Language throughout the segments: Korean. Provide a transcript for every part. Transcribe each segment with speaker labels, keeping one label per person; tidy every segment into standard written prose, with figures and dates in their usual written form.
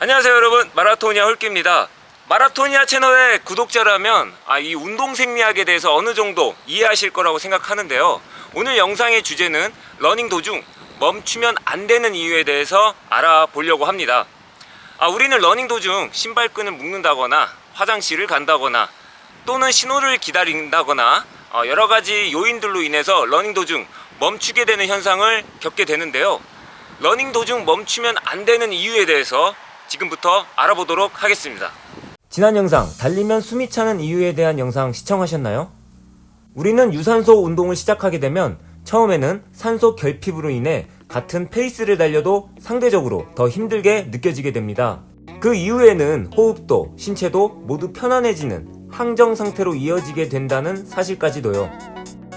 Speaker 1: 안녕하세요 여러분, 마라토니아 홀기입니다. 마라토니아 채널의 구독자라면 이 운동 생리학에 대해서 어느 정도 이해하실 거라고 생각하는데요. 오늘 영상의 주제는 러닝 도중 멈추면 안 되는 이유에 대해서 알아보려고 합니다. 우리는 러닝 도중 신발끈을 묶는다거나 화장실을 간다거나 또는 신호를 기다린다거나 여러가지 요인들로 인해서 러닝 도중 멈추게 되는 현상을 겪게 되는데요. 러닝 도중 멈추면 안 되는 이유에 대해서 지금부터 알아보도록 하겠습니다. 지난 영상 달리면 숨이 차는 이유에 대한 영상 시청하셨나요? 우리는 유산소 운동을 시작하게 되면 처음에는 산소 결핍으로 인해 같은 페이스를 달려도 상대적으로 더 힘들게 느껴지게 됩니다. 그 이후에는 호흡도 신체도 모두 편안해지는 항정 상태로 이어지게 된다는 사실까지도요.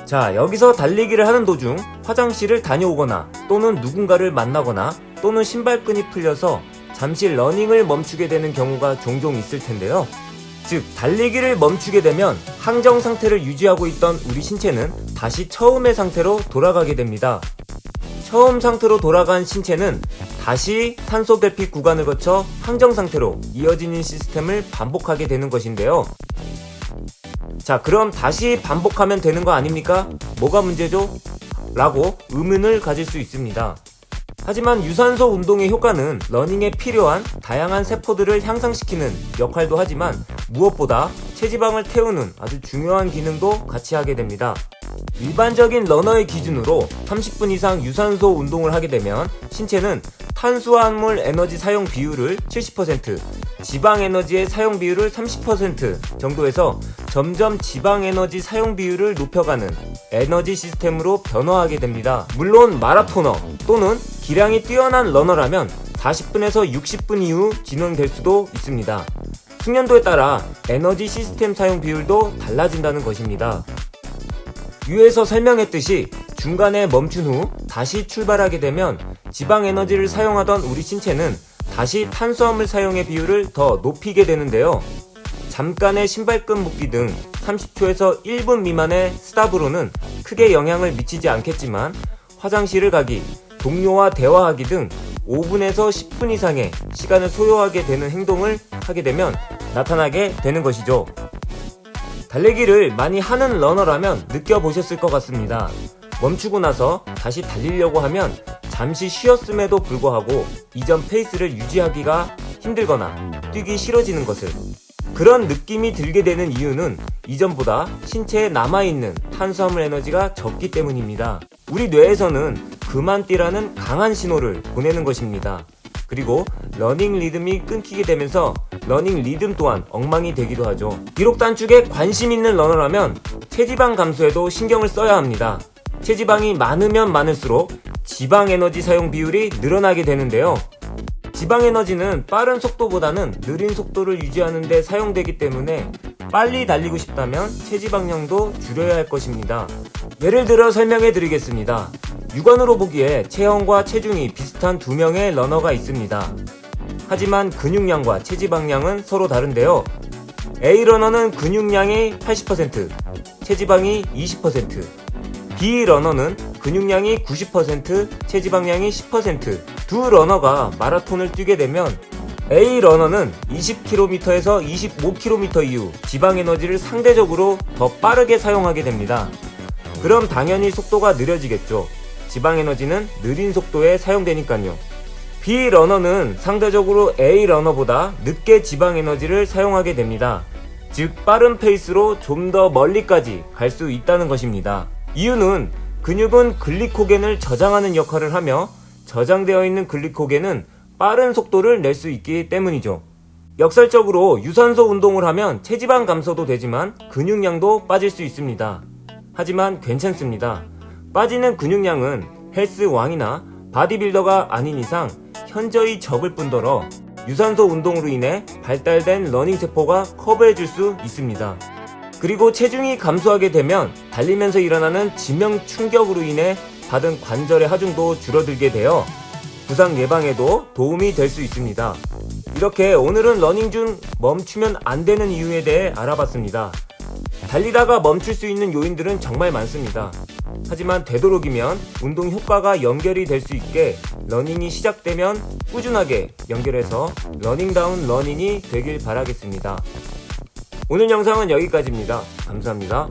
Speaker 1: 자, 여기서 달리기를 하는 도중 화장실을 다녀오거나 또는 누군가를 만나거나 또는 신발끈이 풀려서 잠시 러닝을 멈추게 되는 경우가 종종 있을 텐데요. 즉, 달리기를 멈추게 되면 항정 상태를 유지하고 있던 우리 신체는 다시 처음의 상태로 돌아가게 됩니다. 처음 상태로 돌아간 신체는 다시 산소 결핍 구간을 거쳐 항정 상태로 이어지는 시스템을 반복하게 되는 것인데요. 자, 그럼 다시 반복하면 되는 거 아닙니까? 뭐가 문제죠? 라고 의문을 가질 수 있습니다. 하지만 유산소 운동의 효과는 러닝에 필요한 다양한 세포들을 향상시키는 역할도 하지만 무엇보다 체지방을 태우는 아주 중요한 기능도 같이 하게 됩니다. 일반적인 러너의 기준으로 30분 이상 유산소 운동을 하게 되면 신체는 탄수화물 에너지 사용 비율을 70%, 지방 에너지의 사용 비율을 30% 정도에서 점점 지방 에너지 사용 비율을 높여가는 에너지 시스템으로 변화하게 됩니다. 물론 마라토너 또는 기량이 뛰어난 러너라면 40분에서 60분 이후 진행될 수도 있습니다. 숙련도에 따라 에너지 시스템 사용 비율도 달라진다는 것입니다. 위에서 설명했듯이 중간에 멈춘 후 다시 출발하게 되면 지방 에너지를 사용하던 우리 신체는 다시 탄수화물 사용의 비율을 더 높이게 되는데요. 잠깐의 신발끈 묶기 등 30초에서 1분 미만의 스탑으로는 크게 영향을 미치지 않겠지만 화장실을 가기, 동료와 대화하기 등 5분에서 10분 이상의 시간을 소요하게 되는 행동을 하게 되면 나타나게 되는 것이죠. 달리기를 많이 하는 러너라면 느껴보셨을 것 같습니다. 멈추고 나서 다시 달리려고 하면 잠시 쉬었음에도 불구하고 이전 페이스를 유지하기가 힘들거나 뛰기 싫어지는 것을. 그런 느낌이 들게 되는 이유는 이전보다 신체에 남아있는 탄수화물 에너지가 적기 때문입니다. 우리 뇌에서는 그만 뛰라는 강한 신호를 보내는 것입니다. 그리고 러닝 리듬이 끊기게 되면서 러닝 리듬 또한 엉망이 되기도 하죠. 비록 단축에 관심 있는 러너라면 체지방 감소에도 신경을 써야 합니다. 체지방이 많으면 많을수록 지방 에너지 사용 비율이 늘어나게 되는데요. 지방 에너지는 빠른 속도보다는 느린 속도를 유지하는 데 사용되기 때문에 빨리 달리고 싶다면 체지방량도 줄여야 할 것입니다. 예를 들어 설명해 드리겠습니다. 육안으로 보기에 체형과 체중이 비슷한 두 명의 러너가 있습니다. 하지만 근육량과 체지방량은 서로 다른데요. A 러너는 근육량이 80%, 체지방이 20%, B 러너는 근육량이 90%, 체지방량이 10%. 두 러너가 마라톤을 뛰게 되면 A 러너는 20km에서 25km 이후 지방 에너지를 상대적으로 더 빠르게 사용하게 됩니다. 그럼 당연히 속도가 느려지겠죠. 지방 에너지는 느린 속도에 사용되니까요. B 러너는 상대적으로 A 러너보다 늦게 지방 에너지를 사용하게 됩니다. 즉 빠른 페이스로 좀 더 멀리까지 갈 수 있다는 것입니다. 이유는 근육은 글리코겐을 저장하는 역할을 하며 저장되어 있는 글리코겐은 빠른 속도를 낼 수 있기 때문이죠. 역설적으로 유산소 운동을 하면 체지방 감소도 되지만 근육량도 빠질 수 있습니다. 하지만 괜찮습니다. 빠지는 근육량은 헬스왕이나 바디빌더가 아닌 이상 현저히 적을 뿐더러 유산소 운동으로 인해 발달된 러닝 세포가 커버해줄 수 있습니다. 그리고 체중이 감소하게 되면 달리면서 일어나는 지명 충격으로 인해 받은 관절의 하중도 줄어들게 되어 부상 예방에도 도움이 될 수 있습니다. 이렇게 오늘은 러닝 중 멈추면 안 되는 이유에 대해 알아봤습니다. 달리다가 멈출 수 있는 요인들은 정말 많습니다. 하지만 되도록이면 운동 효과가 연결이 될 수 있게 러닝이 시작되면 꾸준하게 연결해서 러닝다운 러닝이 되길 바라겠습니다. 오늘 영상은 여기까지입니다. 감사합니다.